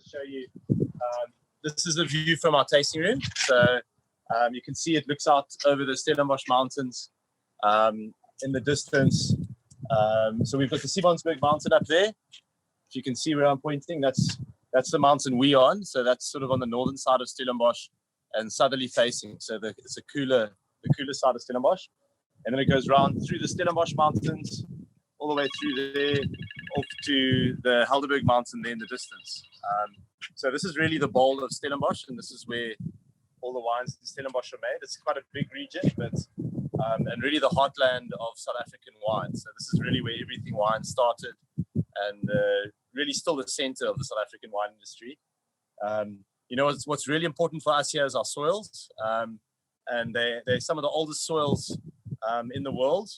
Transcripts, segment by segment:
just show you. This is a view from our tasting room. So you can see it looks out over the Stellenbosch Mountains in the distance. So we've got the Sibonsberg Mountain up there. If you can see where I'm pointing, that's the mountain we're on. So that's sort of on the northern side of Stellenbosch and southerly facing. So it's the cooler side of Stellenbosch. And then it goes round through the Stellenbosch Mountains, all the way through there, off to the Helderberg Mountain there in the distance. So this is really the bowl of Stellenbosch, and this is where all the wines in Stellenbosch are made. It's quite a big region, but and really the heartland of South African wine. So this is really where everything wine started, and really still the center of the South African wine industry. You know, what's really important for us here is our soils, and they're some of the oldest soils in the world.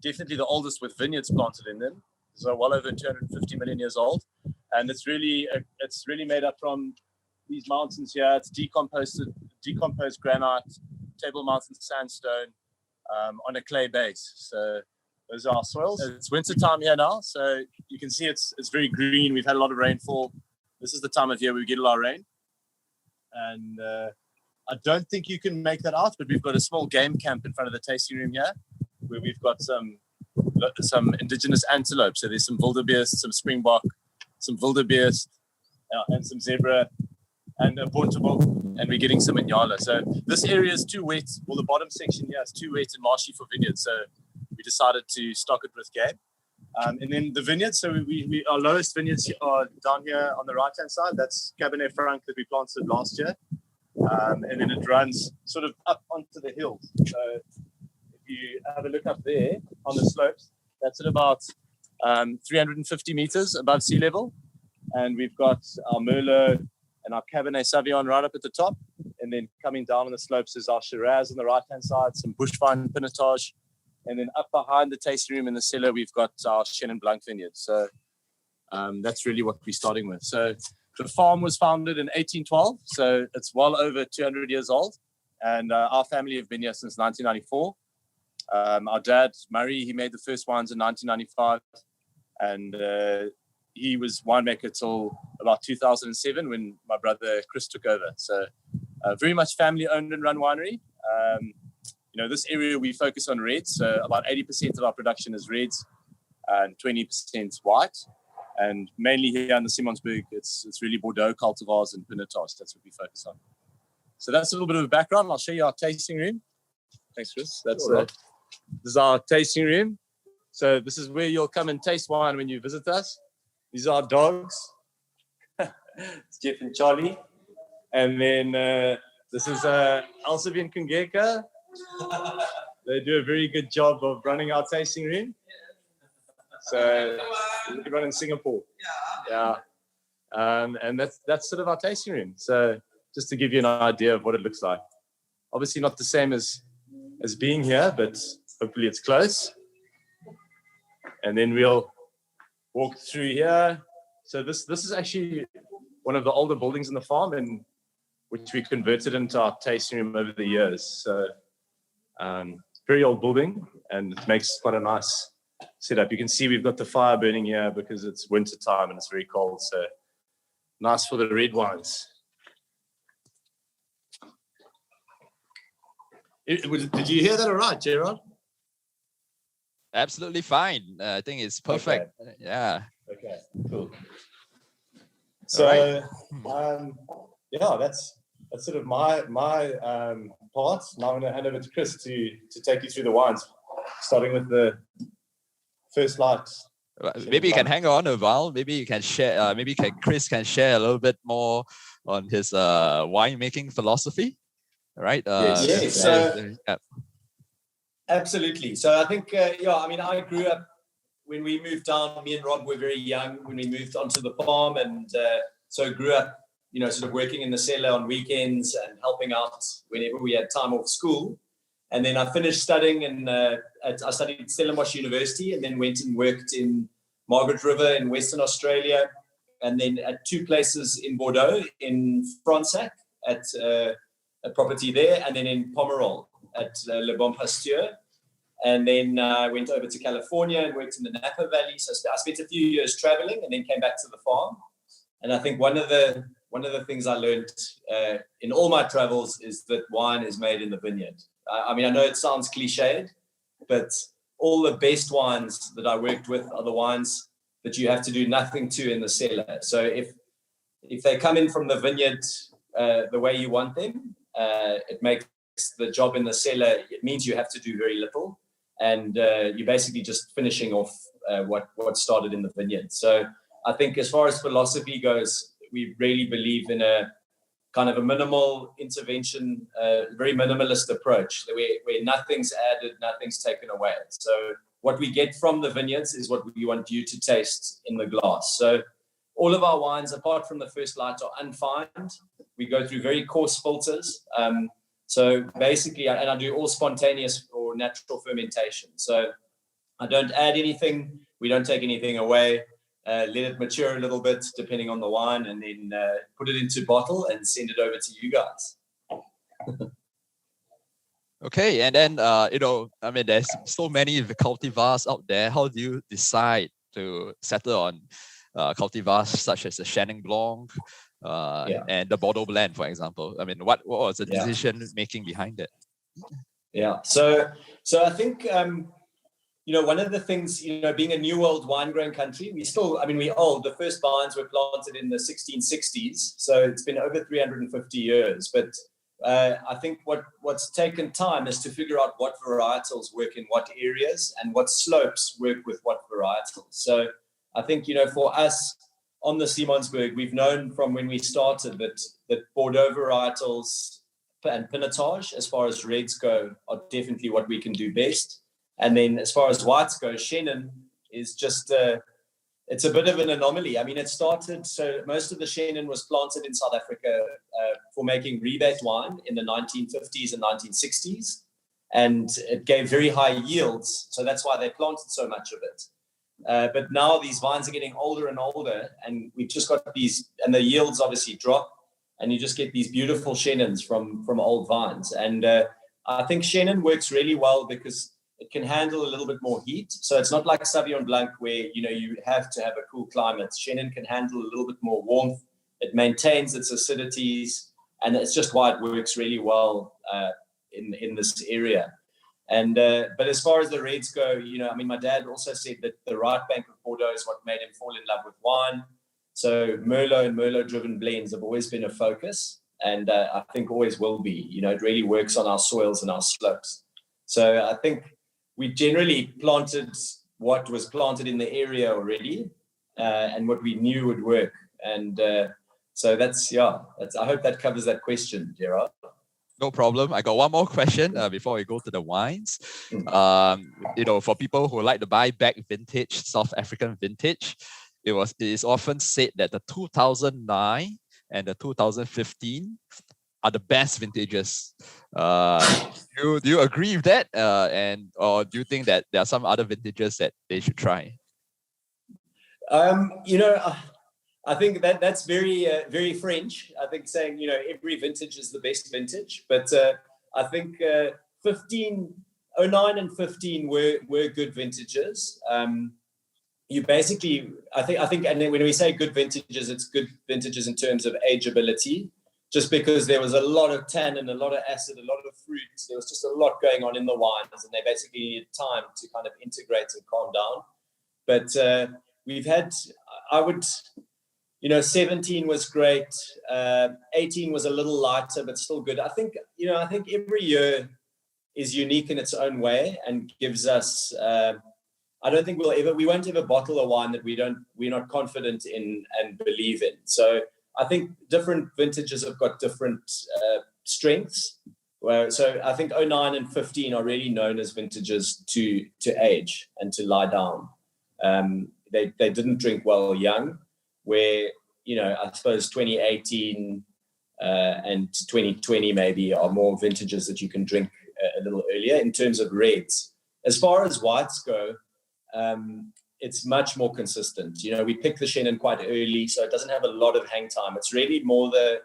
Definitely the oldest with vineyards planted in them. So well over 250 million years old, and it's really made up from these mountains here. It's decomposed granite, Table Mountain sandstone on a clay base. So those are our soils. It's winter time here now, so you can see it's very green. We've had a lot of rainfall. This is the time of year we get a lot of rain, and I don't think you can make that out, but we've got a small game camp in front of the tasting room here, where we've got some indigenous antelope. So there's some wildebeest, some springbok, some wildebeest, and some zebra, and a boertebok, and we're getting some inyala. So this area is too wet. Well, the bottom section here is too wet and marshy for vineyards. So we decided to stock it with game. And then the vineyards. So our lowest vineyards are down here on the right-hand side. That's Cabernet Franc that we planted last year. And then it runs sort of up onto the hills. So if you have a look up there on the slopes, that's at about 350 meters above sea level. And we've got our Merlot and our Cabernet Sauvignon right up at the top. And then coming down on the slopes is our Shiraz on the right-hand side, some Bushvine Pinotage. And then up behind the tasting room in the cellar, we've got our Chenin Blanc vineyard. So that's really what we're starting with. So the farm was founded in 1812, so it's well over 200 years old. And our family have been here since 1994. Our dad, Murray, he made the first wines in 1995. And he was winemaker till about 2007 when my brother Chris took over. So very much family owned and run winery. You know, this area we focus on reds. So about 80% of our production is reds and 20% white. And mainly here in the Sibonsberg, it's really Bordeaux cultivars and Pinotage. That's what we focus on. So that's a little bit of a background. I'll show you our tasting room. Thanks, Chris. This is our tasting room. So this is where you'll come and taste wine when you visit us. These are our dogs. It's Jeff and Charlie. And then this is Elsevier and Kungeka. They do a very good job of running our tasting room. So we run in Singapore. Yeah. And that's sort of our tasting room. So just to give you an idea of what it looks like. Obviously not the same as being here, but hopefully it's close. And then we'll walk through here. So this is actually one of the older buildings in the farm, and which we converted into our tasting room over the years. So very old building, and it makes quite a nice setup. You can see we've got the fire burning here because it's winter time and it's very cold. So nice for the red wines. Did you hear that all right, Gerard? Absolutely fine. I think it's perfect. Okay. Yeah. Okay, cool. So, yeah, that's sort of my part. Now I'm going to hand over to Chris to take you through the wines, starting with the first light. Maybe you can hang on a while. Maybe you can share. Chris can share a little bit more on his winemaking philosophy, right? Yes. Absolutely. So I think, I grew up when we moved down. Me and Rob were very young when we moved onto the farm, and so grew up, sort of working in the cellar on weekends and helping out whenever we had time off school. And then I finished studying, and I studied at Stellenbosch University, and then went and worked in Margaret River in Western Australia, and then at two places in Bordeaux, in Fronsac at a property there, and then in Pomerol at Le Bon Pasteur. And then I went over to California and worked in the Napa Valley. So I spent a few years traveling, and then came back to the farm. And I think one of the things I learned in all my travels is that wine is made in the vineyard. I mean, I know it sounds cliched, but all the best wines that I worked with are the wines that you have to do nothing to in the cellar. So if they come in from the vineyard the way you want them, it makes the job in the cellar. It means you have to do very little, and you're basically just finishing off what started in the vineyard. So I think as far as philosophy goes, we really believe in a kind of a minimal intervention, very minimalist approach, where nothing's added, nothing's taken away. So what we get from the vineyards is what we want you to taste in the glass. So all of our wines, apart from the first light, are unfined. We go through very coarse filters. So basically, and I do all spontaneous or natural fermentation. So I don't add anything. We don't take anything away. Let it mature a little bit, depending on the wine, and then put it into bottle and send it over to you guys. Okay, and then I mean, there's so many cultivars out there. How do you decide to settle on cultivars such as the Chenin Blanc and the Bordeaux blend, for example? I mean, what was the decision making behind it? Yeah, so I think one of the things, being a New World wine growing country, we're old. The first vines were planted in the 1660s, so it's been over 350 years. But I think what's taken time is to figure out what varietals work in what areas and what slopes work with what varietals. So I think, for us on the Simonsberg, we've known from when we started that Bordeaux varietals and Pinotage, as far as reds go, are definitely what we can do best. And then as far as whites go, Chenin is just, it's a bit of an anomaly. I mean, it started, so most of the Chenin was planted in South Africa for making rebate wine in the 1950s and 1960s. And it gave very high yields. So that's why they planted so much of it. But now these vines are getting older and older, and we've just got these, and the yields obviously drop, and you just get these beautiful Chenins from old vines. And I think Chenin works really well because it can handle a little bit more heat. So it's not like Sauvignon Blanc where, you have to have a cool climate. Chenin can handle a little bit more warmth. It maintains its acidities, and it's just why it works really well in this area. And but as far as the reds go, my dad also said that the right bank of Bordeaux is what made him fall in love with wine. So Merlot and Merlot-driven blends have always been a focus, and I think always will be. It really works on our soils and our slopes. So I think we generally planted what was planted in the area already, and what we knew would work. And so I hope that covers that question, Gerard. No problem. I got one more question before we go to the wines. For people who like to buy back vintage, South African vintage, it is often said that the 2009 and the 2015 are the best vintages. Do you agree with that? Or do you think that there are some other vintages that they should try? I think that's very very French. I think saying every vintage is the best vintage, but I think 09 and 15 were good vintages. You basically, I think, and then when we say good vintages, it's good vintages in terms of ageability. Just because there was a lot of tannin, a lot of acid, a lot of fruit, there was just a lot going on in the wines, and they basically needed time to kind of integrate and calm down. But we've had, 17 was great, 18 was a little lighter, but still good. I think every year is unique in its own way and gives us. I don't think we won't ever bottle a wine that we're not confident in and believe in. So I think different vintages have got different strengths. So I think 09 and 15 are really known as vintages to age and to lie down. They didn't drink well young, where, I suppose 2018 and 2020 maybe are more vintages that you can drink a little earlier in terms of reds. As far as whites go, it's much more consistent. We pick the Chenin quite early, so it doesn't have a lot of hang time. It's really more the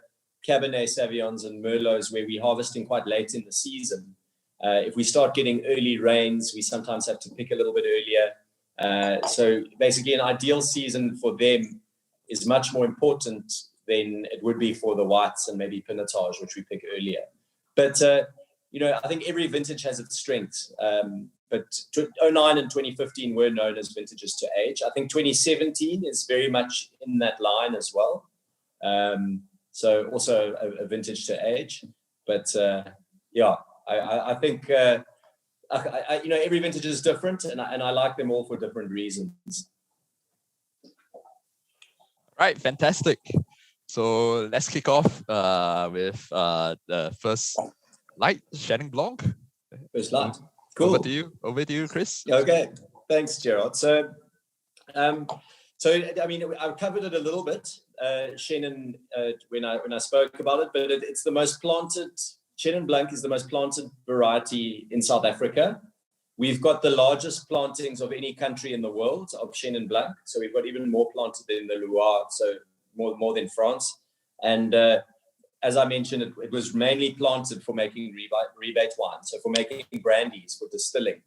Cabernet Sauvignons and Merlots where we're harvesting quite late in the season. If we start getting early rains, we sometimes have to pick a little bit earlier. So basically an ideal season for them is much more important than it would be for the whites and maybe Pinotage, which we pick earlier. But, I think every vintage has its strengths. But 09 and 2015 were known as vintages to age. I think 2017 is very much in that line as well. So also a vintage to age. But I think every vintage is different, and I like them all for different reasons. Right, fantastic. So let's kick off with the first light, Chenin Blanc. First light. Cool. Over to you, Chris. Okay, thanks, Gerard. So I've covered it a little bit, Chenin, when I spoke about it, but it's the most planted. Chenin Blanc is the most planted variety in South Africa. We've got the largest plantings of any country in the world of Chenin Blanc. So we've got even more planted in the Loire, so more than France. And as I mentioned, it was mainly planted for making rebate wine, so for making brandies, for distilling.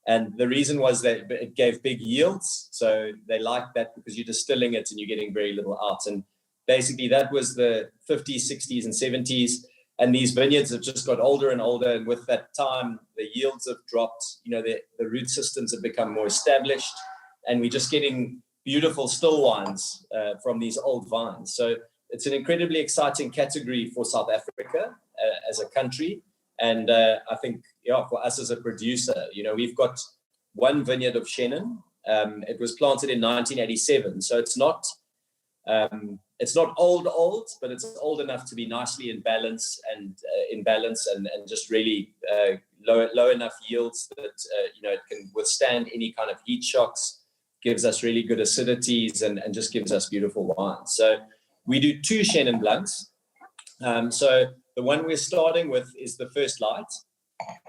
And the reason was that it gave big yields. So they liked that because you're distilling it and you're getting very little out. And basically that was the 50s, 60s, and 70s. And these vineyards have just got older and older. And with that time, the yields have dropped. The root systems have become more established. And we're just getting beautiful still wines from these old vines. So it's an incredibly exciting category for South Africa as a country. And I think, for us as a producer, we've got one vineyard of Chenin. It was planted in 1987. So it's not old, but it's old enough to be nicely in balance and just really low enough yields that it can withstand any kind of heat shocks, gives us really good acidities and just gives us beautiful wines. So we do 2 Chenin Blancs. So the one we're starting with is the First Light,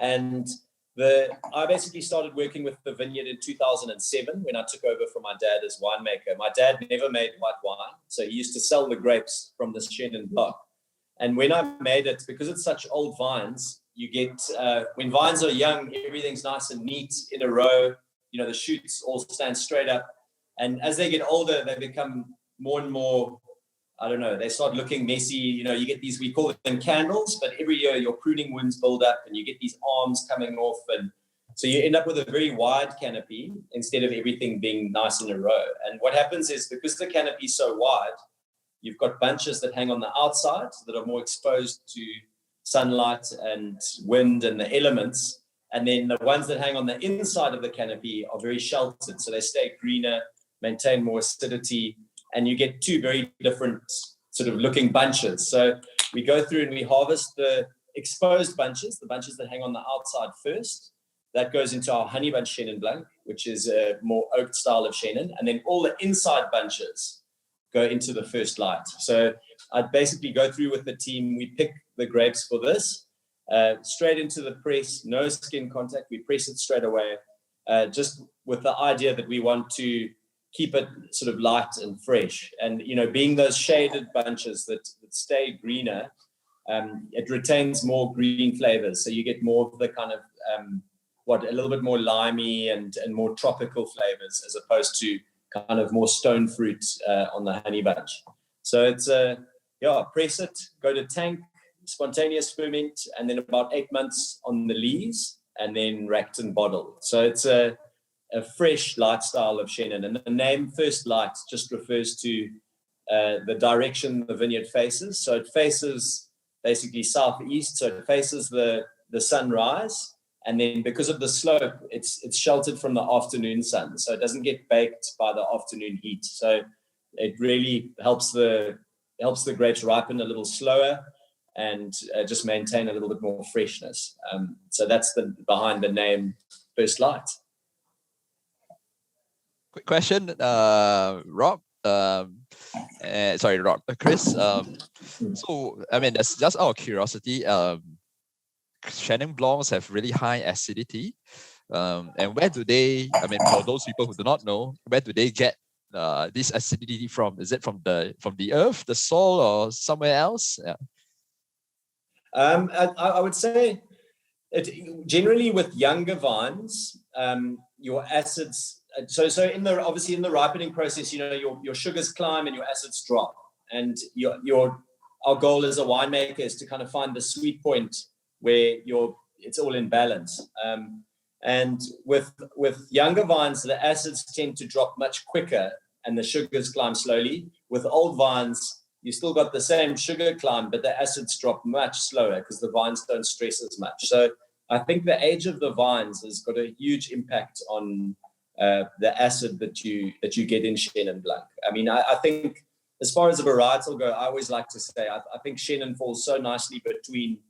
and I basically started working with the vineyard in 2007 when I took over from my dad as winemaker. My dad never made white wine, so he used to sell the grapes from this Chenin Blanc. And when I made it, because it's such old vines, you get, when vines are young, everything's nice and neat in a row. The shoots all stand straight up. And as they get older, they become more and more, they start looking messy. You get these, we call them candles, but every year your pruning wounds build up and you get these arms coming off. And so you end up with a very wide canopy instead of everything being nice in a row. And what happens is, because the canopy is so wide, you've got bunches that hang on the outside that are more exposed to sunlight and wind and the elements. And then the ones that hang on the inside of the canopy are very sheltered. So they stay greener, maintain more acidity, and you get 2 very different sort of looking bunches. So we go through and we harvest the exposed bunches, the bunches that hang on the outside first. That goes into our honey bunch Chenin Blanc, which is a more oaked style of Chenin. And then all the inside bunches go into the First Light. So I'd basically go through with the team. We pick the grapes for this, straight into the press, no skin contact. We press it straight away, just with the idea that we want to keep it sort of light and fresh. And, being those shaded bunches that stay greener, it retains more green flavors. So you get more of the kind of, a little bit more limey and more tropical flavors, as opposed to kind of more stone fruit on the honey bunch. So it's, press it, go to tank, spontaneous ferment, and then about 8 months on the lees, and then racked and bottled. So it's a fresh light style of Chenin. And the name First Light just refers to the direction the vineyard faces. So it faces basically southeast, so it faces the sunrise. And then because of the slope, it's sheltered from the afternoon sun. So it doesn't get baked by the afternoon heat. So it really helps the grapes ripen a little slower and just maintain a little bit more freshness. So that's behind the name First Light. Quick question, Rob. Chris. So, that's just out of curiosity. Chenin Blancs have really high acidity. And where do they, for those people who do not know, where do they get this acidity from? Is it from the earth, the soil, or somewhere else? Yeah. I would say generally with younger vines, your acids so in the obviously in the ripening process, your sugars climb and your acids drop, and our goal as a winemaker is to kind of find the sweet point where it's all in balance. And with younger vines, the acids tend to drop much quicker and the sugars climb slowly. With old vines, you still got the same sugar climb, but the acids drop much slower because the vines don't stress as much. So I think the age of the vines has got a huge impact on the acid that you get in Chenin Blanc. I mean, I think as far as a varietal go, I always like to say I think Chenin falls so nicely between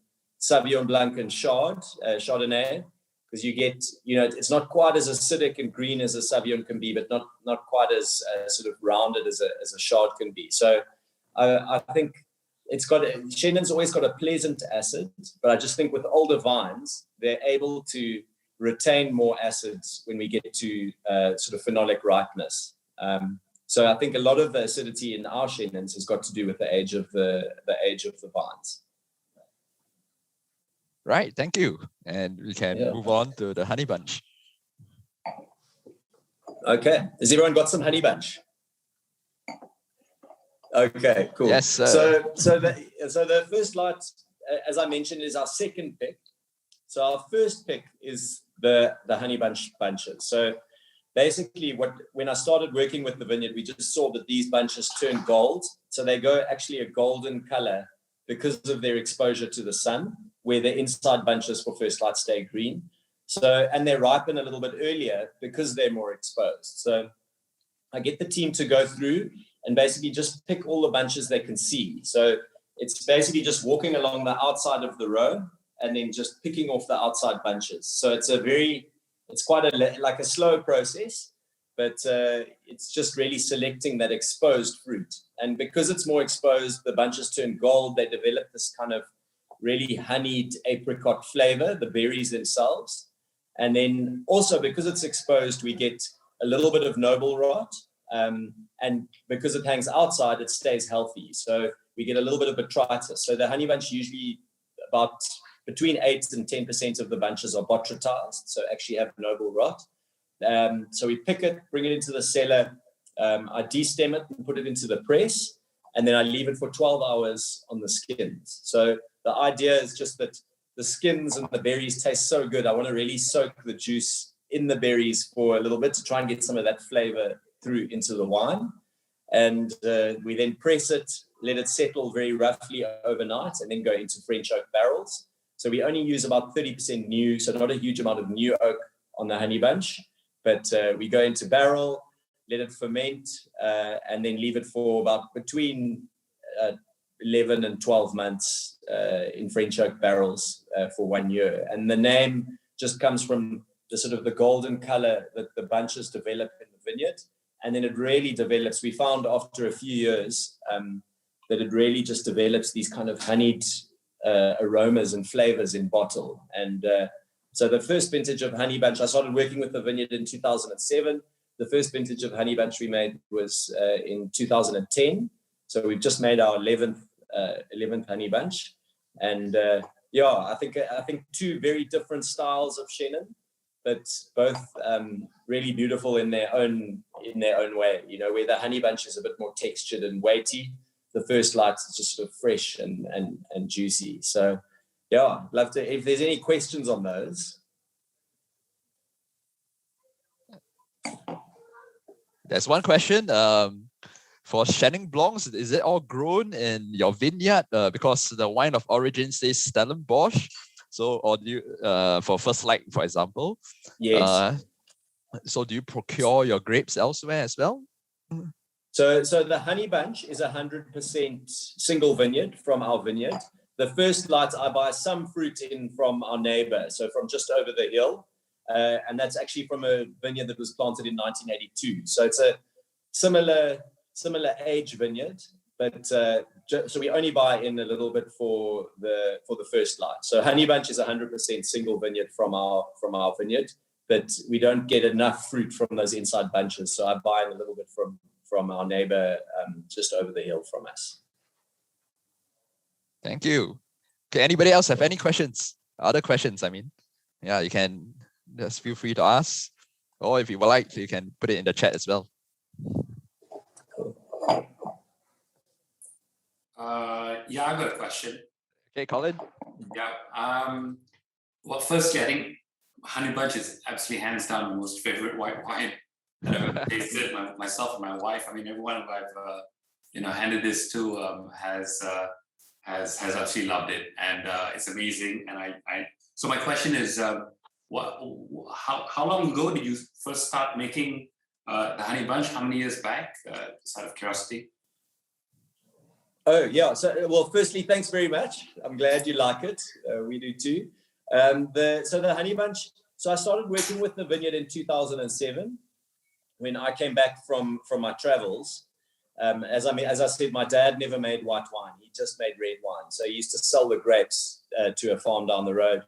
Sauvignon Blanc and Chardonnay, because you get, it's not quite as acidic and green as a Sauvignon can be, but not quite as sort of rounded as a Chard can be. So I think Chenin's always got a pleasant acid, but I just think with older vines, they're able to retain more acids when we get to sort of phenolic ripeness. So I think a lot of the acidity in our Chenins has got to do with the age of the vines. Right, thank you. And we can move on to the honey bunch. Okay, has everyone got some honey bunch? Okay, cool. Yes, sir. So the first lot, as I mentioned, is our second pick. So our first pick is the honey bunches. So basically, when I started working with the vineyard, we just saw that these bunches turn gold. So they go actually a golden color because of their exposure to the sun, where the inside bunches for first light stay green. So, and they ripen a little bit earlier because they're more exposed. So I get the team to go through and basically just pick all the bunches they can see. So it's basically just walking along the outside of the row and then just picking off the outside bunches. So it's quite like a slow process, but it's just really selecting that exposed fruit. And because it's more exposed, the bunches turn gold. They develop this kind of really honeyed apricot flavor, the berries themselves. And then also because it's exposed, we get a little bit of noble rot. And because it hangs outside, it stays healthy. So we get a little bit of botrytis. So the honey bunch usually about between 8 and 10% of the bunches are botrytized, so actually have noble rot. So we pick it, bring it into the cellar. I destem it and put it into the press, and then I leave it for 12 hours on the skins. So the idea is just that the skins and the berries taste so good. I want to really soak the juice in the berries for a little bit to try and get some of that flavor through into the wine. And we then press it, let it settle very roughly overnight, and then go into French oak barrels. So we only use about 30% new, so not a huge amount of new oak on the honey bunch, but we go into barrel, let it ferment, and then leave it for about between 11 and 12 months in French oak barrels for 1 year. And the name just comes from the sort of the golden color that the bunches develop in the vineyard. And then it really develops. We found after a few years that it really just develops these kind of honeyed aromas and flavors in bottle. And so the first vintage of honey bunch, I started working with the vineyard in 2007. The first vintage of honey bunch we made was in 2010. So we've just made our 11th honey bunch. And I think two very different styles of Chenin, but both really beautiful in their own way. Where the honey bunch is a bit more textured and weighty, the first light is just sort of fresh and juicy. So love to, if there's any questions on those. There's one question. For Chenin Blancs, is it all grown in your vineyard? Because the wine of origin says Stellenbosch. So, or do you, for First Light, for example? Yes. So do you procure your grapes elsewhere as well? So the honey bunch is 100% single vineyard from our vineyard. The First Light, I buy some fruit in from our neighbor, so from just over the hill. And that's actually from a vineyard that was planted in 1982. So it's a similar age vineyard, but so we only buy in a little bit for the First Light. So honey bunch is 100% single vineyard from our vineyard, but we don't get enough fruit from those inside bunches. So I buy in a little bit from our neighbor just over the hill from us. Thank you. Okay, anybody else have any questions? Other questions, I mean. Yeah, you can just feel free to ask. Or if you would like, you can put it in the chat as well. Yeah, I've got a question. Okay, Colin. Yeah. Well, firstly, I think Honey Bunch is absolutely hands down my most favorite white wine that I've ever tasted. Myself and my wife. I mean, everyone who I've handed this to has absolutely loved it, and it's amazing. And so my question is, how long ago did you first start making the Honey Bunch? How many years back? Just out of curiosity. Oh, yeah. So, well, firstly, thanks very much. I'm glad you like it. We do too. The Honey Bunch. So I started working with the vineyard in 2007 when I came back from my travels. As I said, my dad never made white wine. He just made red wine. So he used to sell the grapes to a farm down the road.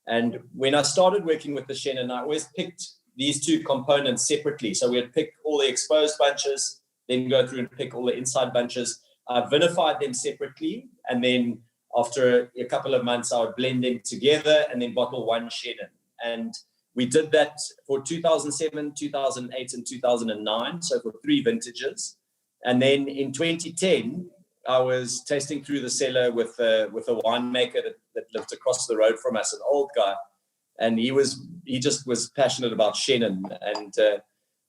And when I started working with the Chenin, I always picked these two components separately. So we'd pick all the exposed bunches, then go through and pick all the inside bunches. I vinified them separately, and then after a couple of months, I would blend them together and then bottle one Chenin. And we did that for 2007, 2008, and 2009, so for 3 vintages. And then in 2010, I was tasting through the cellar with a winemaker that lived across the road from us, an old guy, and he just was passionate about Chenin, and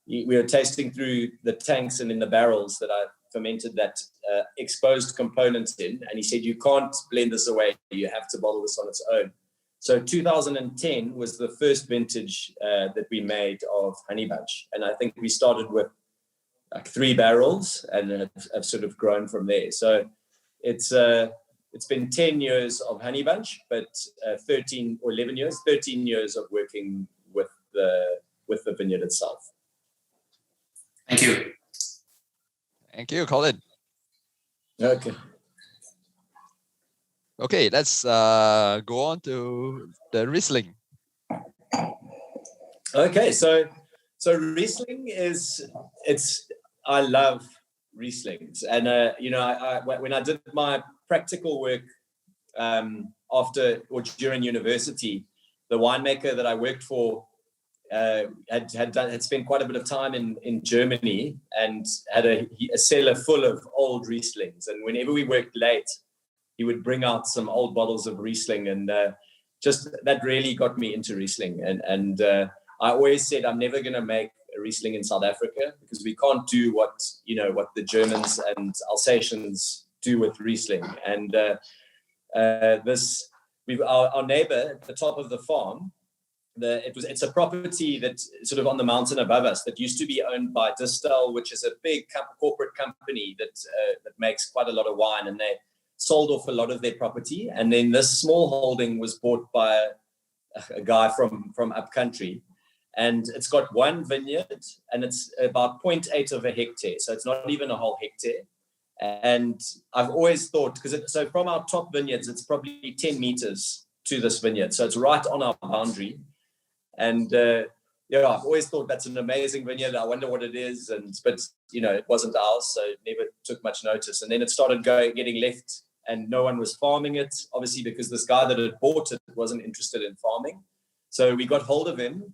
we were tasting through the tanks and in the barrels that I fermented that exposed components in, and he said, you can't blend this away, you have to bottle this on its own. So 2010 was the first vintage that we made of Honey Bunch, and I think we started with like 3 barrels and have sort of grown from there. So it's been 10 years of Honey Bunch, but 13 years of working with the vineyard itself. Thank you. Thank you, Colin. Okay. Okay, let's go on to the Riesling. Okay, so Riesling I love Rieslings, and when I did my practical work after or during university, the winemaker that I worked for had spent quite a bit of time in Germany and had a cellar full of old Rieslings, and whenever we worked late, he would bring out some old bottles of Riesling, and just that really got me into Riesling, and I always said I'm never going to make a Riesling in South Africa because we can't do what the Germans and Alsatians do with Riesling. And our neighbor at the top of the farm, it's a property that's sort of on the mountain above us that used to be owned by Distel, which is a big corporate company that makes quite a lot of wine, and they sold off a lot of their property. And then this small holding was bought by a guy from upcountry. And it's got 1 vineyard, and it's about 0.8 of a hectare. So it's not even a whole hectare. And I've always thought, so from our top vineyards, it's probably 10 meters to this vineyard. So it's right on our boundary. And I've always thought that's an amazing vineyard. I wonder what it is. But it wasn't ours, so it never took much notice. And then it started getting left, and no one was farming it, obviously, because this guy that had bought it wasn't interested in farming. So we got hold of him.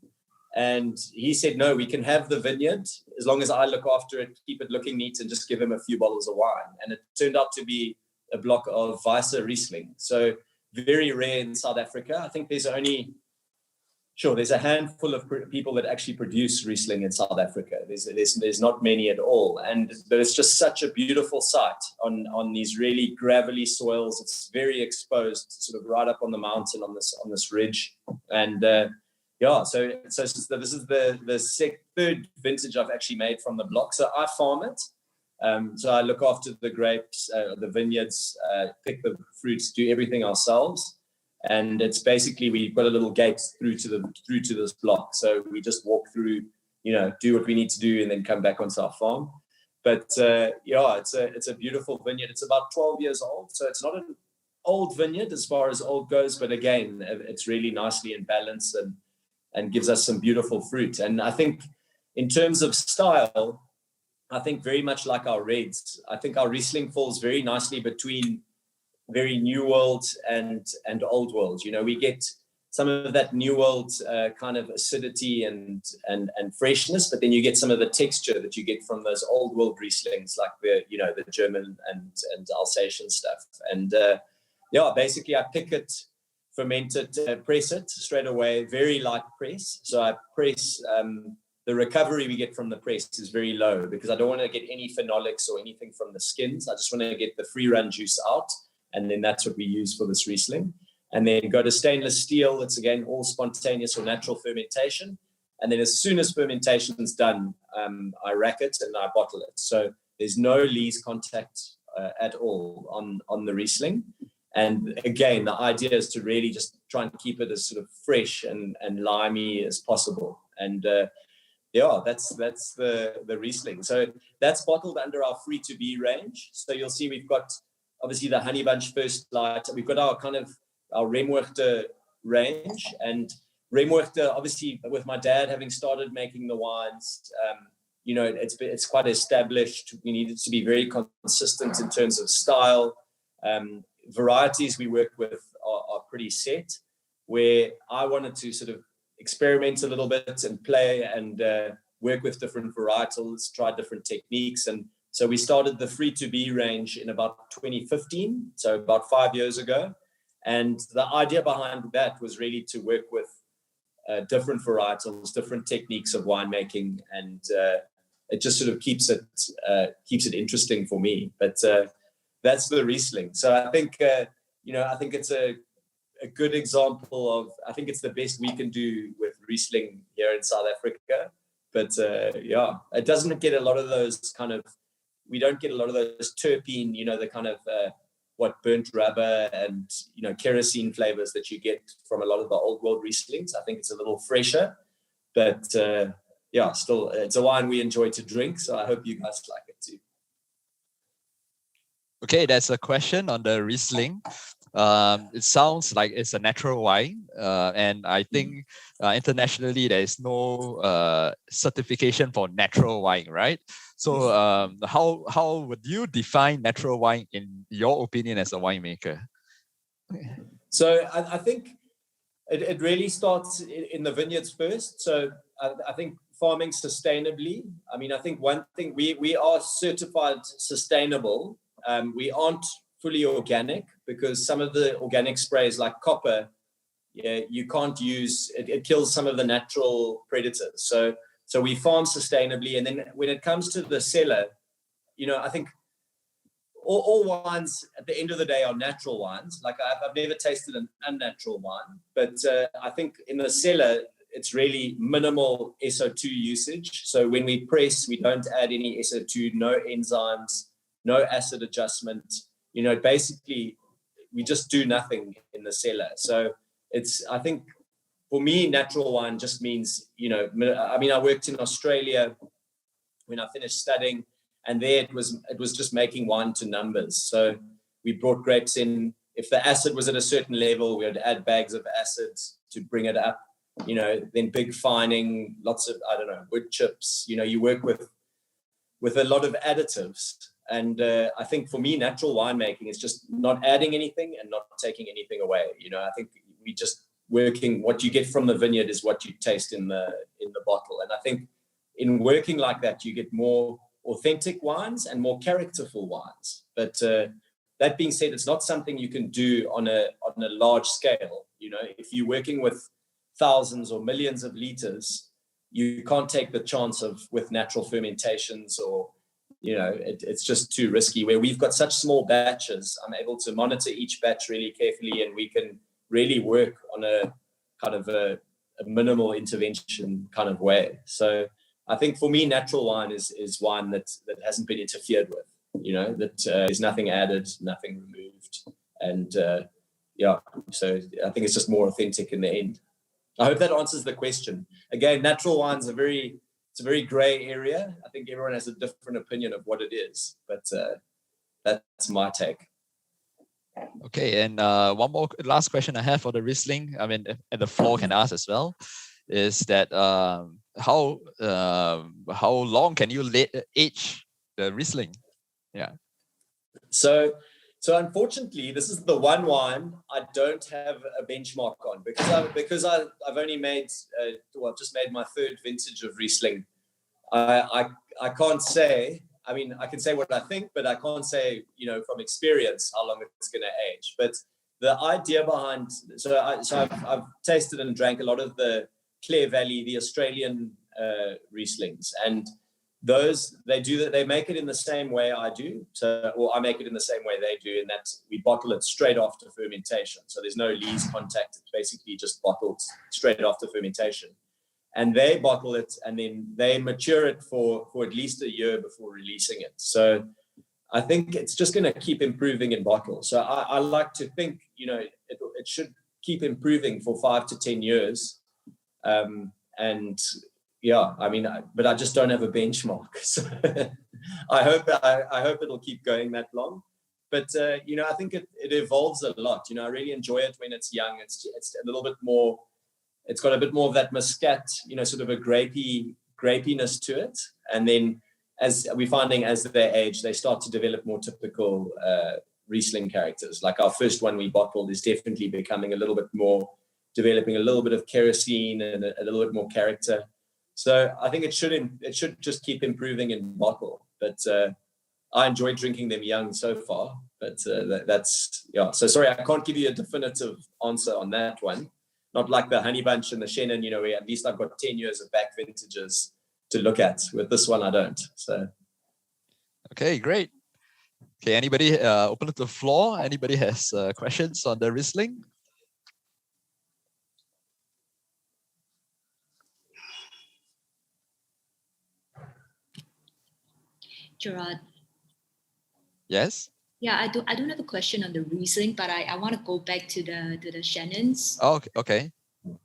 And he said, no, we can have the vineyard as long as I look after it, keep it looking neat, and just give him a few bottles of wine. And it turned out to be a block of Weisse Riesling. So very rare in South Africa. I think there's a handful of people that actually produce Riesling in South Africa. There's not many at all. And there's just such a beautiful site on these really gravelly soils. It's very exposed, sort of right up on the mountain on this ridge. And so this is the 3rd vintage I've actually made from the block. So I farm it. So I look after the grapes, the vineyards, pick the fruits, do everything ourselves. And it's basically, we've got a little gate through to this block. So we just walk through, do what we need to do, and then come back onto our farm. But it's a beautiful vineyard. It's about 12 years old. So it's not an old vineyard as far as old goes, but again, it's really nicely in balance and gives us some beautiful fruit. And I think in terms of style, I think very much like our reds, I think our Riesling falls very nicely between very new world and old world. We get some of that New World kind of acidity and freshness, but then you get some of the texture that you get from those Old World Rieslings, like the German and Alsatian stuff. And basically I pick it, ferment it, press it straight away, very light press. So I press, the recovery we get from the press is very low because I don't want to get any phenolics or anything from the skins. I just want to get the free run juice out. And then that's what we use for this Riesling. And then go to stainless steel. It's again all spontaneous or natural fermentation. And then as soon as fermentation is done, I rack it and I bottle it. So there's no lees contact at all on the Riesling. And again, the idea is to really just try and keep it as sort of fresh and limey as possible. And that's the Riesling. So that's bottled under our free to be range. So you'll see we've got obviously the Honey Bunch First Light. We've got our Remhoogte range, and Remhoogte, obviously with my dad having started making the wines, it's quite established. We needed to be very consistent in terms of style. Varieties we work with are pretty set, where I wanted to sort of experiment a little bit and play and work with different varietals, try different techniques. And so we started the free to be range in about 2015, so about 5 years ago. And the idea behind that was really to work with different varietals, different techniques of winemaking, and it just sort of keeps it interesting for me. But that's the Riesling. So I think I think it's a good example of, I think it's the best we can do with Riesling here in South Africa. But it doesn't get a lot of those we don't get a lot of those terpene, the kind of burnt rubber and kerosene flavors that you get from a lot of the Old World Rieslings. I think it's a little fresher, but still it's a wine we enjoy to drink. So I hope you guys like it too. Okay, that's a question on the Riesling. It sounds like it's a natural wine, and I think internationally there is no certification for natural wine, right? So how would you define natural wine in your opinion as a winemaker? So I think it really starts in the vineyards first. So I think farming sustainably. I mean, I think one thing, we are certified sustainable. We aren't fully organic because some of the organic sprays like copper, you can't use, it kills some of the natural predators. So we farm sustainably. And then when it comes to the cellar, I think all wines at the end of the day are natural wines. Like I've never tasted an unnatural wine, but I think in the cellar, it's really minimal SO2 usage. So when we press, we don't add any SO2, no enzymes, no acid adjustment. Basically we just do nothing in the cellar. So I think for me, natural wine just means, I worked in Australia when I finished studying, and there it was just making wine to numbers. So we brought grapes in. If the acid was at a certain level, we would add bags of acid to bring it up, then big fining, lots of, wood chips, you work with a lot of additives. And I think for me, natural winemaking is just not adding anything and not taking anything away. I think we just working, what you get from the vineyard is what you taste in the bottle. And I think in working like that, you get more authentic wines and more characterful wines. But that being said, it's not something you can do on a large scale. If you're working with thousands or millions of liters, you can't take the chance with natural fermentations or it's just too risky. Where we've got such small batches, I'm able to monitor each batch really carefully, and we can really work on a kind of a minimal intervention kind of way. So I think for me, natural wine is wine that hasn't been interfered with, that there's nothing added, nothing removed. And so I think it's just more authentic in the end. I hope that answers the question. Again, natural wine's it's a very gray area. I think everyone has a different opinion of what it is, but that's my take. Okay, and one more last question I have for the Riesling, and the floor can ask as well, is that how long can you age the Riesling? Yeah. So So unfortunately, this is the one wine I don't have a benchmark on because I've only made I've just made my third vintage of Riesling. I can't say. I mean, I can say what I think, but I can't say, from experience how long it's going to age. But the idea behind I've tasted and drank a lot of the Clare Valley, the Australian Rieslings, and those they make it in the same way I do, or I make it in the same way they do, in that we bottle it straight after fermentation. So there's no lees contact; it's basically just bottled straight after fermentation. And they bottle it and then they mature it for at least a year before releasing it. So I think it's just going to keep improving in bottle. So I like to think, it should keep improving for 5 to 10 years. And yeah, I mean, but I just don't have a benchmark. So I hope it'll keep going that long. But, I think it evolves a lot. I really enjoy it when it's young. It's a little bit more, it's got a bit more of that muscat, sort of a grapiness to it. And then as we're finding as they age, they start to develop more typical Riesling characters. Like our first one we bottled is definitely becoming a little bit more, developing a little bit of kerosene and a little bit more character. So I think it should just keep improving in bottle. But I enjoy drinking them young so far. But that's, yeah. So sorry, I can't give you a definitive answer on that one. Not like the Honey Bunch and the Shannon, where at least I've got 10 years of back vintages to look at. With this one, I don't. So, okay, great. Okay, anybody open it to the floor? Anybody has questions on the Riesling? Gerard. Yes. Yeah, I don't have a question on the Riesling, but I want to go back to the Shannons. Oh, okay.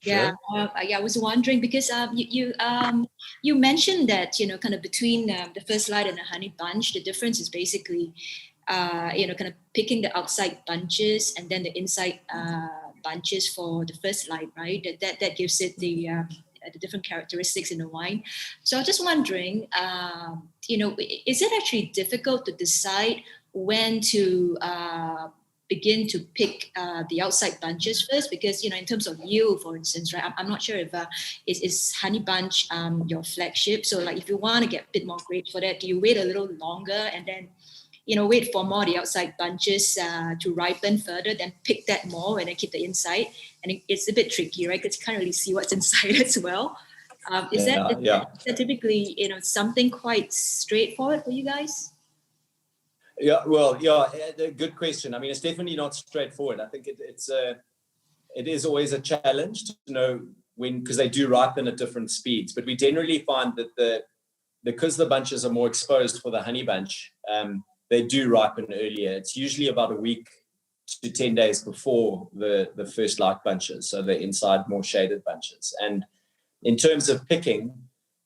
Yeah, sure. I was wondering because you mentioned that kind of between the First Light and the Honey Bunch, the difference is basically kind of picking the outside bunches and then the inside bunches for the First Light, right? That gives it the different characteristics in the wine. So I was just wondering, is it actually difficult to decide when to begin to pick the outside bunches first? Because, in terms of yield, for instance, right, I'm not sure if is Honey Bunch your flagship. So like if you want to get a bit more grapes for that, do you wait a little longer and then, wait for more of the outside bunches to ripen further, then pick that more and then keep the inside? And it's a bit tricky, right? Because you can't really see what's inside as well. Is that typically, something quite straightforward for you guys? Yeah, well, a good question. I mean, it's definitely not straightforward. I think it is always a challenge to know when, because they do ripen at different speeds. But we generally find that because the bunches are more exposed for the Honey Bunch, they do ripen earlier. It's usually about a week to 10 days before the First Light bunches, so the inside more shaded bunches. And in terms of picking,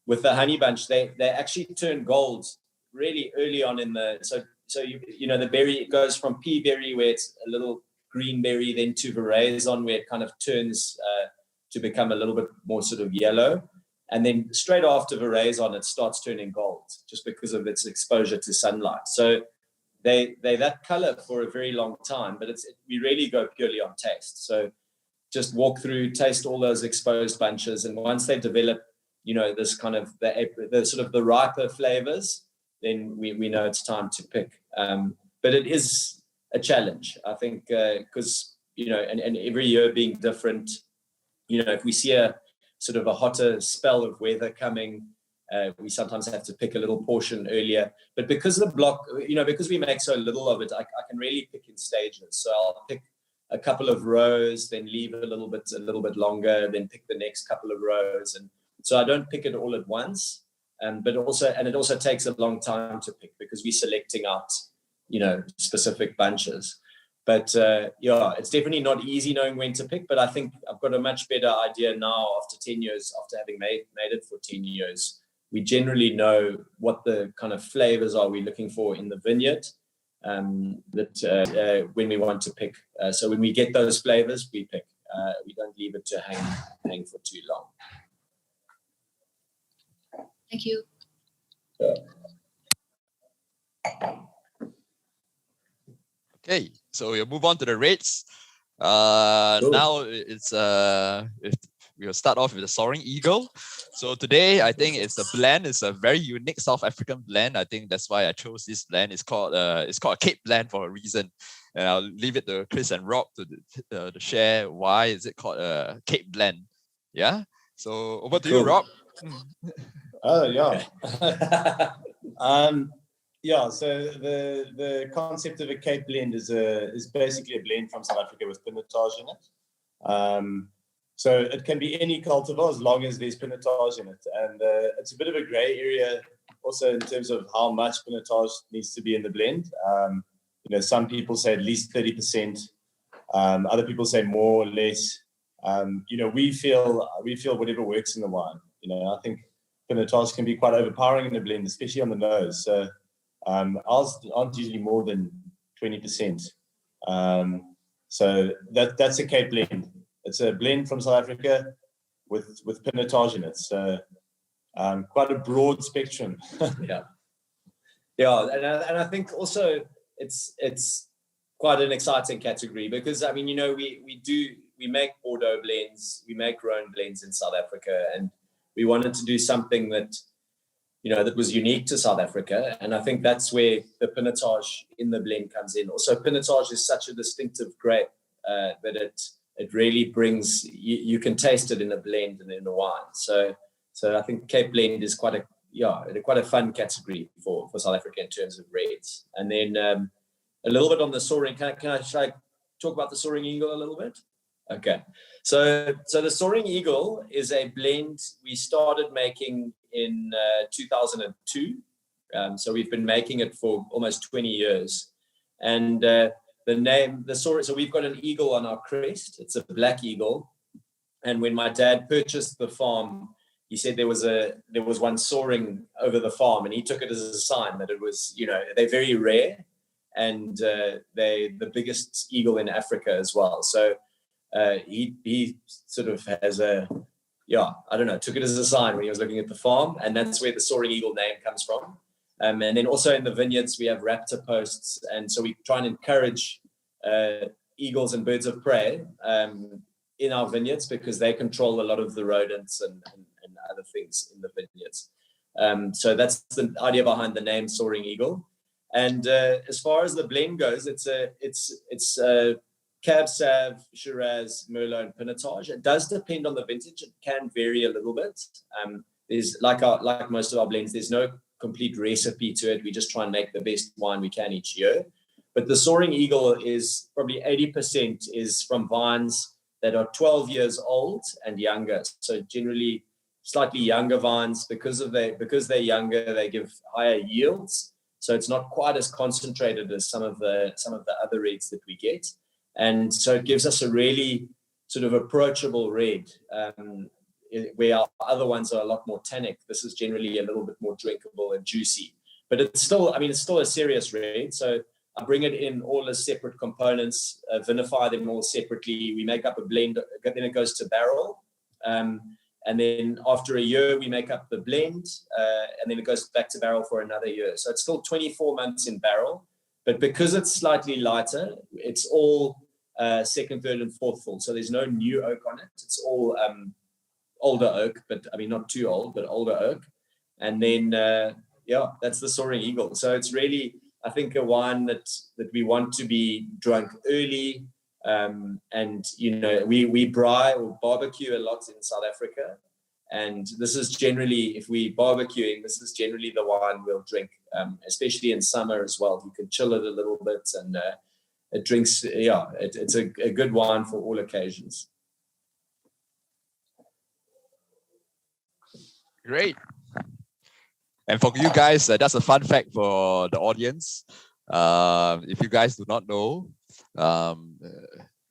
with the Honey Bunch, they actually turn gold really early on in the so the berry, it goes from pea berry where it's a little green berry, then to veraison where it kind of turns to become a little bit more sort of yellow, and then straight after veraison it starts turning gold just because of its exposure to sunlight. So they that color for a very long time, but we really go purely on taste. So just walk through, taste all those exposed bunches, and once they develop, this kind of the sort of the riper flavors, then we know it's time to pick. But it is a challenge, I think, because and every year being different. If we see a sort of a hotter spell of weather coming, we sometimes have to pick a little portion earlier. But because the block, because we make so little of it, I can really pick in stages. So I'll pick a couple of rows, then leave a little bit longer, then pick the next couple of rows, and so I don't pick it all at once. But it also takes a long time to pick because we're selecting out, specific bunches. But it's definitely not easy knowing when to pick. But I think I've got a much better idea now after 10 years, after having made it for 10 years. We generally know what the kind of flavors are we're looking for in the vineyard. That when we want to pick. So when we get those flavors, we pick. We don't leave it to hang for too long. Thank you. Okay, so we'll move on to the rates. Cool. Now we'll start off with the Soaring Eagle. So today, I think it's a blend. It's a very unique South African blend. I think that's why I chose this blend. It's called a Cape blend for a reason. And I'll leave it to Chris and Rob to share why is it called a Cape blend. Yeah. So over to you, Rob. Oh yeah. Yeah, so the concept of a Cape blend is basically a blend from South Africa with pinotage in it. So it can be any cultivar as long as there's pinotage in it, and it's a bit of a grey area also in terms of how much pinotage needs to be in the blend. Some people say at least 30%. Other people say more or less. We feel whatever works in the wine. I think pinotage can be quite overpowering in a blend, especially on the nose. So ours aren't usually more than 20%. So that's a Cape blend. It's a blend from South Africa with pinotage in it. So quite a broad spectrum. Yeah, and I think also it's quite an exciting category because we make Bordeaux blends, we make Rhone blends in South Africa, and we wanted to do something that that was unique to South Africa, and I think that's where the pinotage in the blend comes in. Also, pinotage is such a distinctive grape that it really brings you can taste it in a blend and in a wine. So I think Cape blend is quite a fun category for South Africa in terms of reds. And then a little bit on the Soaring. Should I talk about the Soaring Eagle a little bit? Okay. So the Soaring Eagle is a blend we started making in 2002. So we've been making it for almost 20 years. And the name, so we've got an eagle on our crest. It's a black eagle. And when my dad purchased the farm, he said there was one soaring over the farm, and he took it as a sign that it was, they're very rare, and they're the biggest eagle in Africa as well. So he sort of has took it as a sign when he was looking at the farm, and that's where the Soaring Eagle name comes from. And then also in the vineyards, we have raptor posts, and so we try and encourage eagles and birds of prey in our vineyards because they control a lot of the rodents and other things in the vineyards. So that's the idea behind the name Soaring Eagle. And as far as the blend goes, it's Cab Sav, Shiraz, Merlot, and Pinotage. It does depend on the vintage. It can vary a little bit. There's like most of our blends, there's no complete recipe to it. We just try and make the best wine we can each year. But the Soaring Eagle is probably 80% is from vines that are 12 years old and younger. So generally slightly younger vines because they're younger, they give higher yields. So it's not quite as concentrated as some of the other reds that we get. And so it gives us a really sort of approachable red, where our other ones are a lot more tannic. This is generally a little bit more drinkable and juicy. But it's still a serious red. So I bring it in all as separate components, vinify them all separately. We make up a blend, then it goes to barrel. And then after a year, we make up the blend, and then it goes back to barrel for another year. So it's still 24 months in barrel. But because it's slightly lighter, it's all second, third, and fourth full. So there's no new oak on it. It's all older oak, but I mean, not too old, but older oak. And then, that's the Soaring Eagle. So it's really, I think, a wine that we want to be drunk early. And, we braai or barbecue a lot in South Africa. And this is generally, if we barbecuing, this is generally the wine we'll drink, especially in summer as well. You can chill it a little bit, and it drinks, it's a good wine for all occasions. Great. And for you guys, that's a fun fact for the audience. If you guys do not know, the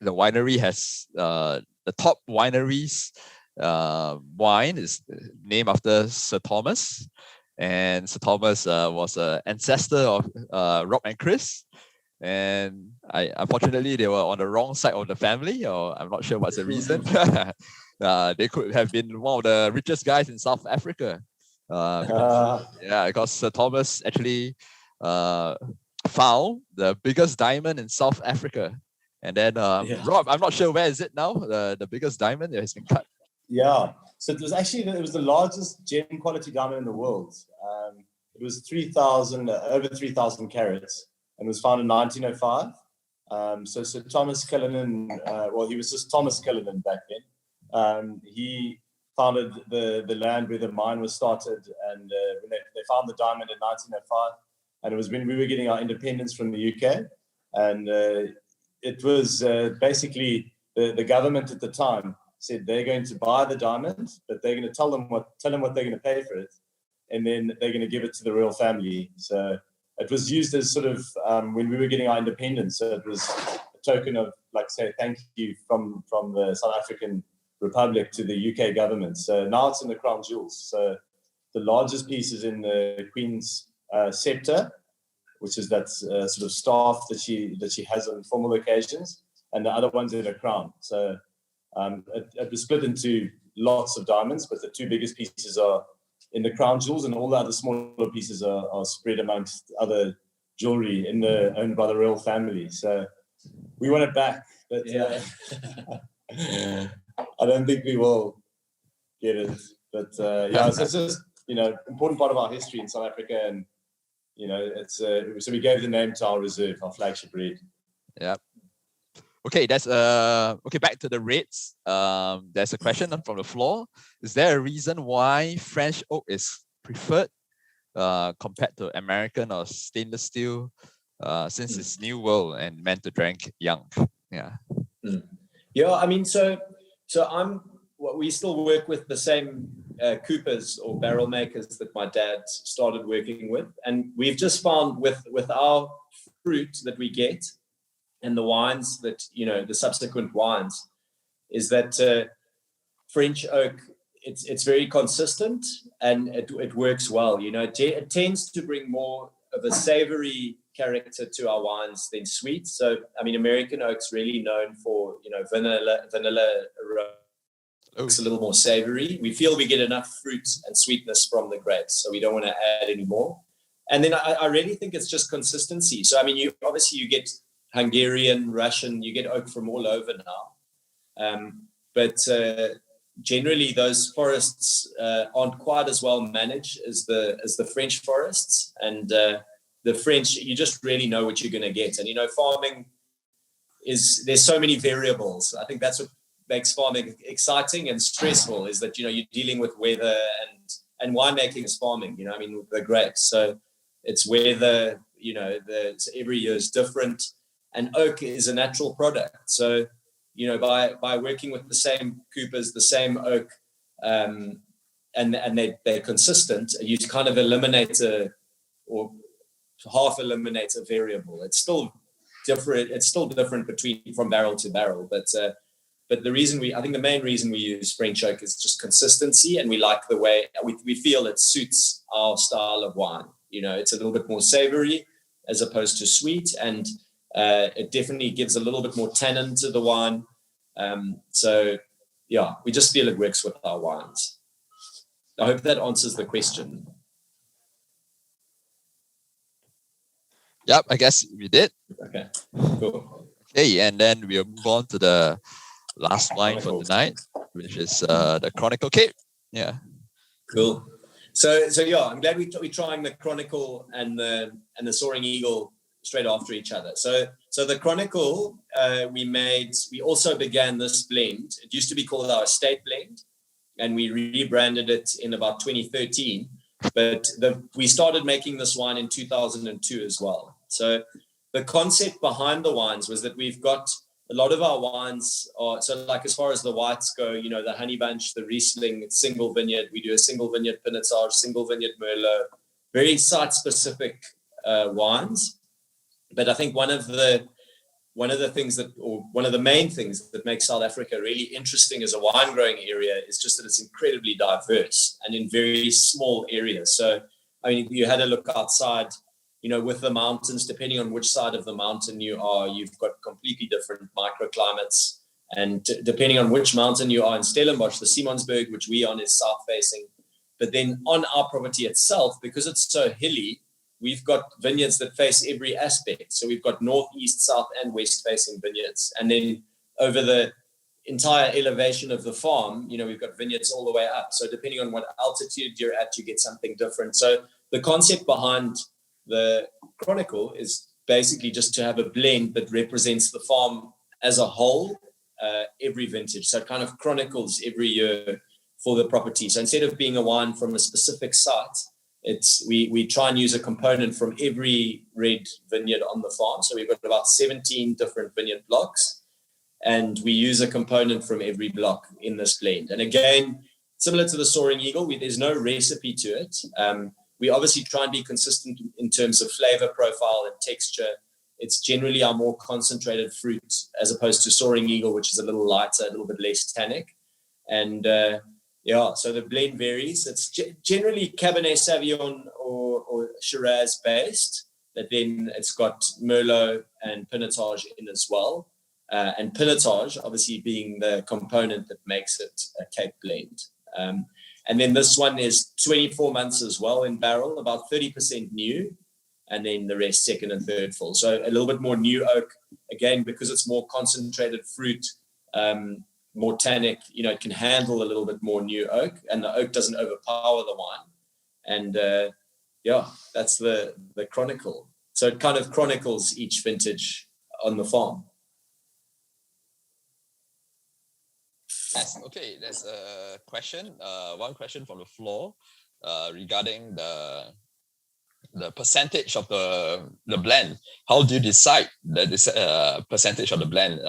winery has the top wineries wine is named after Sir Thomas, and Sir Thomas was an ancestor of Rob and Chris, and unfortunately they were on the wrong side of the family, or I'm not sure what's the reason. They could have been one of the richest guys in South Africa, because Sir Thomas actually found the biggest diamond in South Africa. And then, Rob, I'm not sure where is it now, the biggest diamond that has been cut. Yeah, so it was the largest gem quality diamond in the world. It was over 3,000 carats, and was found in 1905. So Sir Thomas Cullinan, he was just Thomas Cullinan back then. He founded the land where the mine was started, and when they found the diamond in 1905, and it was when we were getting our independence from the UK, and it was basically the government at the time said they're going to buy the diamond, but they're going to tell them what they're going to pay for it, and then they're going to give it to the royal family. So it was used as sort of when we were getting our independence. So it was a token of, like, say, thank you from the South African Republic to the UK government. So now it's in the crown jewels. So the largest piece is in the Queen's scepter, which is that sort of staff that she has on formal occasions, and the other one's in a crown. So it was split into lots of diamonds, but the two biggest pieces are in the crown jewels, and all the other smaller pieces are spread amongst other jewelry owned by the royal family. So we want it back, but I don't think we will get it. But it's just important part of our history in South Africa, and it's so we gave the name to our reserve, our flagship red. Yeah. Okay, that's okay. Back to the reds. There's a question from the floor. Is there a reason why French oak is preferred compared to American or stainless steel, since it's new world and meant to drink young? Yeah. Yeah, I mean, so we still work with the same coopers or barrel makers that my dad started working with, and we've just found with our fruit that we get and the wines that the subsequent wines, is that French oak, it's very consistent and it works well. It tends to bring more of a savory character to our wines than sweet. So I mean, American oak's really known for vanilla It's a little more savory. We feel we get enough fruit and sweetness from the grapes, so we don't want to add any more. And then I really think it's just consistency. So I mean, you get Hungarian, Russian, you get oak from all over now. But generally those forests aren't quite as well managed as the French forests. And the French, you just really know what you're going to get. And, farming there's so many variables. I think that's what makes farming exciting and stressful, is that, you're dealing with weather, and winemaking is farming, the grapes. So it's weather, every year is different. And oak is a natural product. So, by working with the same coopers, the same oak, and they're consistent, you kind of eliminate half eliminate a variable. It's still different. It's still different from barrel to barrel. But I think the main reason we use French oak is just consistency, and we like the way we feel it suits our style of wine. It's a little bit more savory as opposed to sweet, and it definitely gives a little bit more tannin to the wine. So yeah, we just feel it works with our wines. I hope that answers the question. Yep, I guess we did. Okay, cool. Okay, and then we'll move on to the last wine for tonight, which is the Chronicle Cape. Yeah. Cool. So yeah, I'm glad we're trying the Chronicle and the Soaring Eagle straight after each other. So the Chronicle, we also began this blend. It used to be called our estate blend, and we rebranded it in about 2013. But we started making this wine in 2002 as well. So the concept behind the wines was that we've got a lot of our wines are, so like as far as the whites go, the Honey Bunch, the Riesling, it's single vineyard. We do a single vineyard Pinotage, single vineyard Merlot, very site-specific wines. But I think one of the main things that makes South Africa really interesting as a wine growing area is just that it's incredibly diverse and in very small areas. So, I mean, you had a look outside, with the mountains, depending on which side of the mountain you are, you've got completely different microclimates. And depending on which mountain you are in Stellenbosch, the Simonsberg, which we are on, is south facing. But then on our property itself, because it's so hilly, we've got vineyards that face every aspect. So we've got north, east, south, and west facing vineyards. And then over the entire elevation of the farm, we've got vineyards all the way up. So depending on what altitude you're at, you get something different. So the concept behind the Chronicle is basically just to have a blend that represents the farm as a whole, every vintage. So it kind of chronicles every year for the property. So instead of being a wine from a specific site, we try and use a component from every red vineyard on the farm. So we've got about 17 different vineyard blocks, and we use a component from every block in this blend. And again, similar to the Soaring Eagle, there's no recipe to it. We obviously try and be consistent in terms of flavor profile and texture. It's generally our more concentrated fruit as opposed to Soaring Eagle, which is a little lighter, a little bit less tannic. And so the blend varies. It's generally Cabernet Sauvignon or Shiraz based, but then it's got Merlot and Pinotage in as well. And Pinotage obviously being the component that makes it a Cape blend. And then this one is 24 months as well in barrel, about 30% new, and then the rest second and third full. So a little bit more new oak, again, because it's more concentrated fruit, more tannic, it can handle a little bit more new oak, and the oak doesn't overpower the wine. And that's the Chronicle. So it kind of chronicles each vintage on the farm. Yes. Okay, there's a question, one question from the floor regarding the percentage of the blend. How do you decide the percentage of the blend?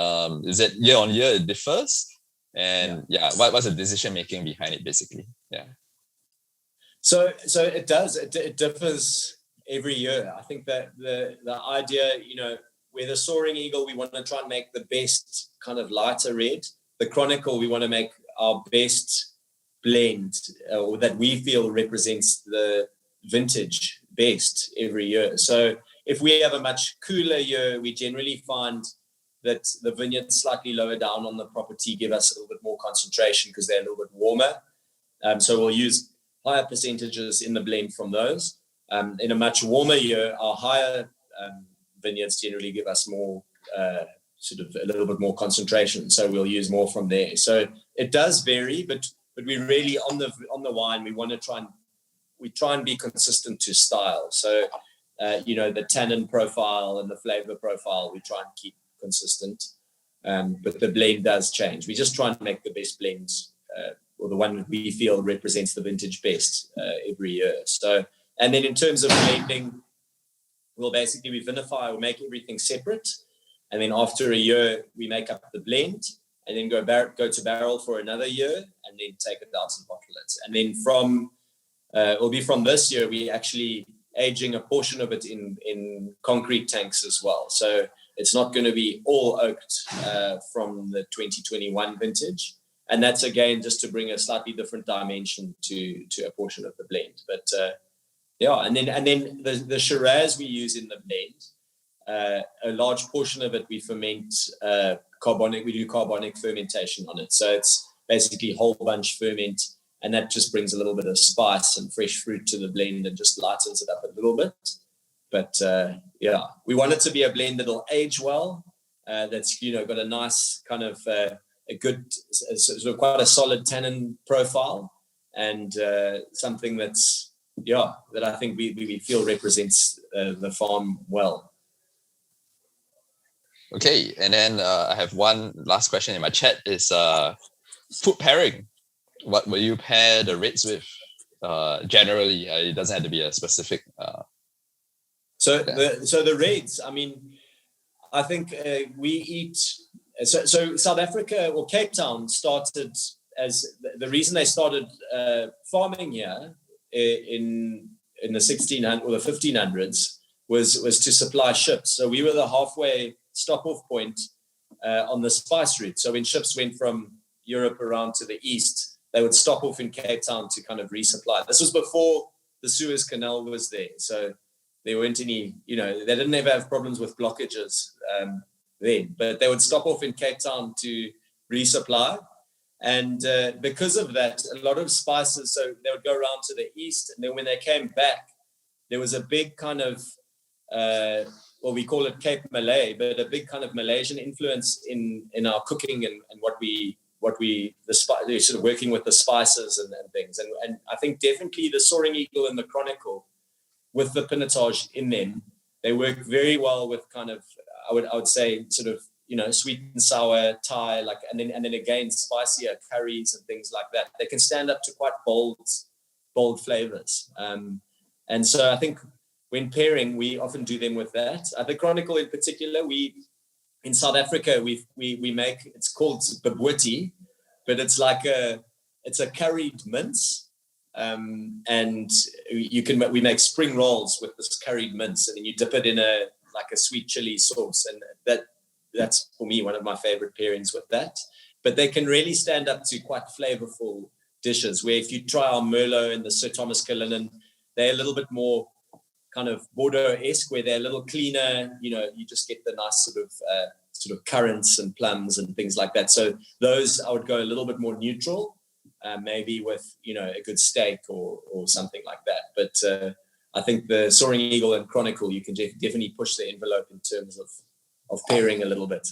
Is it year on year it differs? And what's the decision making behind it basically? Yeah. So it does. It differs every year. I think that the idea, where the Soaring Eagle, we want to try and make the best kind of lighter red. The Chronicle, we want to make our best blend, or that we feel represents the vintage best every year. So if we have a much cooler year, we generally find that the vineyards slightly lower down on the property give us a little bit more concentration because they're a little bit warmer. So we'll use higher percentages in the blend from those. In a much warmer year, our higher vineyards generally give us more sort of a little bit more concentration. So we'll use more from there. So it does vary, but we really on the wine, we try and be consistent to style. So the tannin profile and the flavor profile, we try and keep consistent. But the blend does change. We just try and make the best blends, or the one we feel represents the vintage best every year. So, and then in terms of blending, we vinify, we'll make everything separate. And then after a year, we make up the blend, and then go to barrel for another year, and then take it out and bottle it. And then it'll be from this year, we actually aging a portion of it in concrete tanks as well. So it's not going to be all oaked from the 2021 vintage. And that's, again, just to bring a slightly different dimension to a portion of the blend. But and then the Shiraz we use in the blend, a large portion of it we ferment carbonic. We do carbonic fermentation on it, so it's basically whole bunch ferment, and that just brings a little bit of spice and fresh fruit to the blend and just lightens it up a little bit. But we want it to be a blend that'll age well. That's got a nice kind of a good sort of quite a solid tannin profile, and something that's that I think we feel represents the farm well. Okay, and then I have one last question in my chat is food pairing. What will you pair the reds with? Generally, it doesn't have to be a specific. So the reds, I mean, I think we eat. So South Africa or Cape Town started as the reason they started farming here in the 1600s or the 1500s was to supply ships. So we were the halfway stop-off point on the spice route. So when ships went from Europe around to the east, they would stop off in Cape Town to kind of resupply. This was before the Suez Canal was there. So there weren't any, they didn't ever have problems with blockages then, but they would stop off in Cape Town to resupply. And because of that, a lot of spices, so they would go around to the east, and then when they came back, there was a big kind of, well, we call it Cape Malay, but a big kind of Malaysian influence in our cooking and sort of working with the spices and things. And I think definitely the Soaring Eagle and the Chronicle, with the pinotage in them, they work very well with kind of, I would say, sort of, sweet and sour Thai, like, and then again spicier curries and things like that. They can stand up to quite bold flavors. And so I think when pairing, we often do them with that. The Chronicle in particular, in South Africa, we make, it's called baboti, but it's like it's a curried mince. And we make spring rolls with this curried mince, and then you dip it in a sweet chili sauce. And that's for me, one of my favorite pairings with that. But they can really stand up to quite flavorful dishes, where if you try our Merlot and the Sir Thomas Cullinan, they're a little bit more kind of Bordeaux-esque, where they're a little cleaner. You just get the nice sort of currants and plums and things like that. So those I would go a little bit more neutral, maybe with a good steak or something like that. But I think the Soaring Eagle and Chronicle, you can definitely push the envelope in terms of pairing a little bit.